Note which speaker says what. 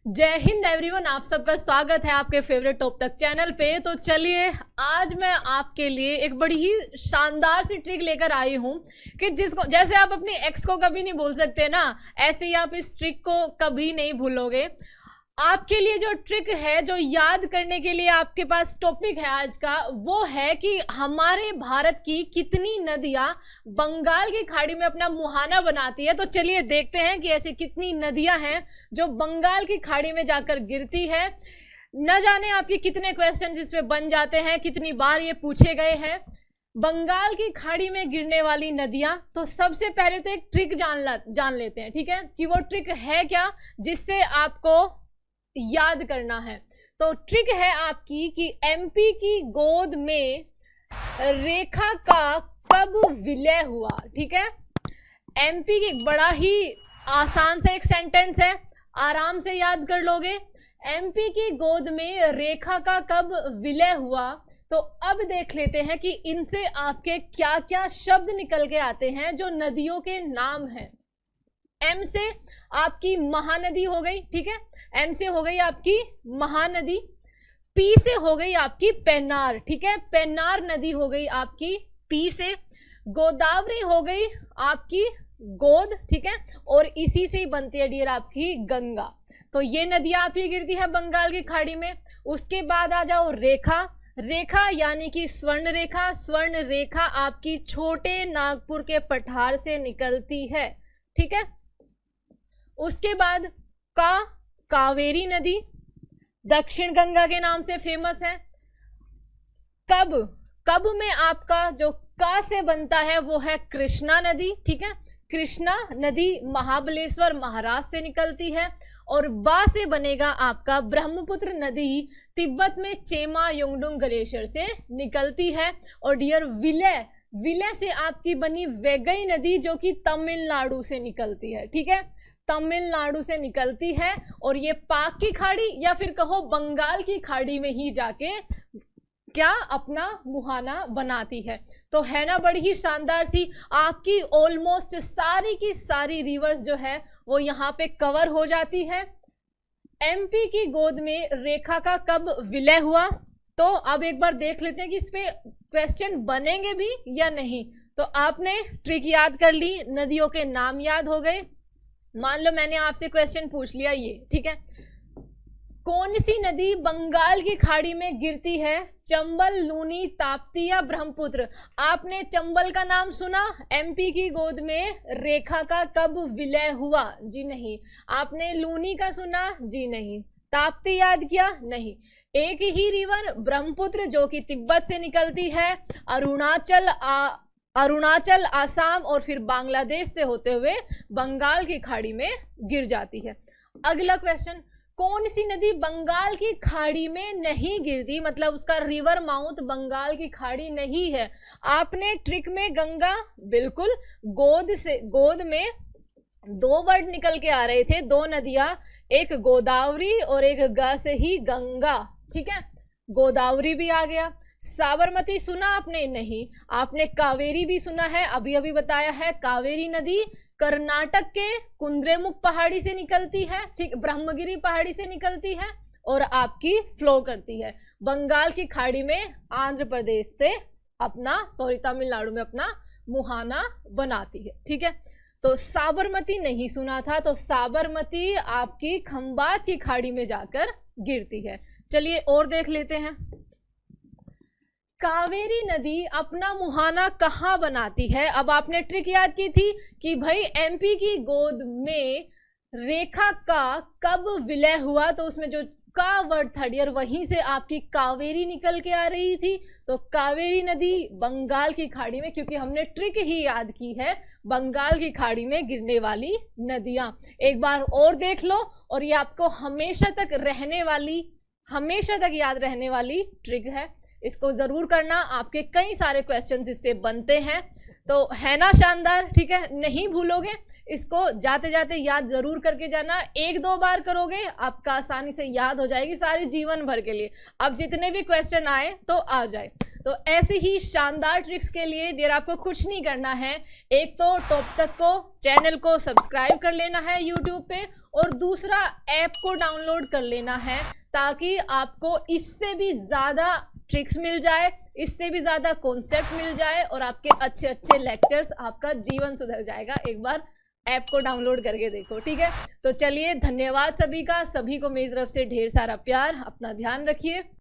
Speaker 1: जय हिंद एवरीवन, आप सबका स्वागत है आपके फेवरेट टॉप तक चैनल पे। तो चलिए आज मैं आपके लिए एक बड़ी ही शानदार सी ट्रिक लेकर आई हूँ कि जिसको जैसे आप अपनी एक्स को कभी नहीं भूल सकते ना, ऐसे ही आप इस ट्रिक को कभी नहीं भूलोगे। आपके लिए जो ट्रिक है, जो याद करने के लिए आपके पास टॉपिक है आज का, वो है कि हमारे भारत की कितनी नदियां बंगाल की खाड़ी में अपना मुहाना बनाती है। तो चलिए देखते हैं कि ऐसी कितनी नदियां हैं जो बंगाल की खाड़ी में जाकर गिरती है। न जाने आपके कितने क्वेश्चन इसमें बन जाते हैं, कितनी बार ये पूछे गए हैं। बंगाल की खाड़ी में गिरने वाली नदियां, तो सबसे पहले तो एक ट्रिक जान लेते हैं, ठीक है, कि वो ट्रिक है क्या जिससे आपको याद करना है। तो ट्रिक है आपकी कि एमपी की गोद में रेखा का कब विलय हुआ। ठीक है, एमपी की बड़ा ही आसान सा एक सेंटेंस है, आराम से याद कर लोगे। एमपी की गोद में रेखा का कब विलय हुआ। तो अब देख लेते हैं कि इनसे आपके क्या क्या शब्द निकल के आते हैं जो नदियों के नाम हैं। एम से आपकी महानदी हो गई, ठीक है, एम से हो गई आपकी महानदी। पी से हो गई आपकी पेन्नार, ठीक है, पेन्नार नदी हो गई आपकी पी से। गोदावरी हो गई आपकी गोद, ठीक है, और इसी से ही बनती है डियर आपकी गंगा। तो ये नदियां आपकी गिरती है बंगाल की खाड़ी में। उसके बाद आ जाओ रेखा। रेखा यानी कि स्वर्ण रेखा। स्वर्ण रेखा आपकी छोटे नागपुर के पठार से निकलती है, ठीक है। उसके बाद कावेरी नदी दक्षिण गंगा के नाम से फेमस है। कब में आपका जो का से बनता है वो है कृष्णा नदी, ठीक है, कृष्णा नदी महाबलेश्वर महाराष्ट्र से निकलती है। और बा से बनेगा आपका ब्रह्मपुत्र नदी, तिब्बत में चेमा योंगडुंग ग्लेशियर से निकलती है। और डियर विलय से आपकी बनी वैगई नदी जो कि तमिलनाडु से निकलती है, ठीक है, तमिलनाडु से निकलती है। और ये पाक की खाड़ी या फिर कहो बंगाल की खाड़ी में ही जाके क्या अपना मुहाना बनाती है। तो है ना बड़ी ही शानदार सी, आपकी ऑलमोस्ट सारी की सारी रिवर्स जो है वो यहाँ पे कवर हो जाती है। एमपी की गोद में रेखा का कब विलय हुआ। तो अब एक बार देख लेते हैं कि इस पे क्वेश्चन बनेंगे भी या नहीं। तो आपने ट्रिक याद कर ली, नदियों के नाम याद हो गए। मान लो मैंने आपसे क्वेश्चन पूछ लिया ये, ठीक है, कौन सी नदी बंगाल की खाड़ी में गिरती है। चंबल, लूनी, ताप्ती या ब्रह्मपुत्र। आपने चंबल का नाम सुना, एमपी की गोद में रेखा का कब विलय हुआ, जी नहीं। आपने लूनी का सुना, जी नहीं। ताप्ती याद किया, नहीं। एक ही रिवर ब्रह्मपुत्र जो कि तिब्बत से निकलती है, अरुणाचल, आसाम और फिर बांग्लादेश से होते हुए बंगाल की खाड़ी में गिर जाती है। अगला क्वेश्चन, कौन सी नदी बंगाल की खाड़ी में नहीं गिरती, मतलब उसका रिवर माउथ बंगाल की खाड़ी नहीं है। आपने ट्रिक में गंगा, बिल्कुल, गोद में दो वर्ड निकल के आ रहे थे, दो नदियां, एक गोदावरी और एक ग से ही गंगा, ठीक है, गोदावरी भी आ गया। साबरमती सुना आपने, नहीं। आपने कावेरी भी सुना है, अभी अभी बताया है। कावेरी नदी कर्नाटक के कुंद्रेमुख पहाड़ी से निकलती है, ठीक, ब्रह्मगिरी पहाड़ी से निकलती है और आपकी फ्लो करती है बंगाल की खाड़ी में, आंध्र प्रदेश से तमिलनाडु में अपना मुहाना बनाती है, ठीक है। तो साबरमती नहीं सुना था, तो साबरमती आपकी खंबात की खाड़ी में जाकर गिरती है। चलिए और देख लेते हैं। कावेरी नदी अपना मुहाना कहाँ बनाती है। अब आपने ट्रिक याद की थी कि भाई एमपी की गोद में रेखा का कब विलय हुआ, तो उसमें जो का वर्ड था डियर, वहीं से आपकी कावेरी निकल के आ रही थी। तो कावेरी नदी बंगाल की खाड़ी में, क्योंकि हमने ट्रिक ही याद की है बंगाल की खाड़ी में गिरने वाली नदियां। एक बार और देख लो, और ये आपको हमेशा तक याद रहने वाली ट्रिक है, इसको जरूर करना। आपके कई सारे क्वेश्चंस इससे बनते हैं, तो है ना शानदार, ठीक है, नहीं भूलोगे इसको, जाते जाते याद जरूर करके जाना। एक दो बार करोगे आपका आसानी से याद हो जाएगी सारी जीवन भर के लिए, अब जितने भी क्वेश्चन आए तो आ जाए। तो ऐसी ही शानदार ट्रिक्स के लिए डियर आपको कुछ नहीं करना है, एक तो टॉप तक को चैनल को सब्सक्राइब कर लेना है यूट्यूब पे, और दूसरा ऐप को डाउनलोड कर लेना है, ताकि आपको इससे भी ज़्यादा ट्रिक्स मिल जाए, इससे भी ज़्यादा कॉन्सेप्ट मिल जाए और आपके अच्छे अच्छे लेक्चर्स, आपका जीवन सुधर जाएगा। एक बार ऐप को डाउनलोड करके देखो, ठीक है। तो चलिए, धन्यवाद सभी का, सभी को मेरी तरफ से ढेर सारा प्यार, अपना ध्यान रखिए।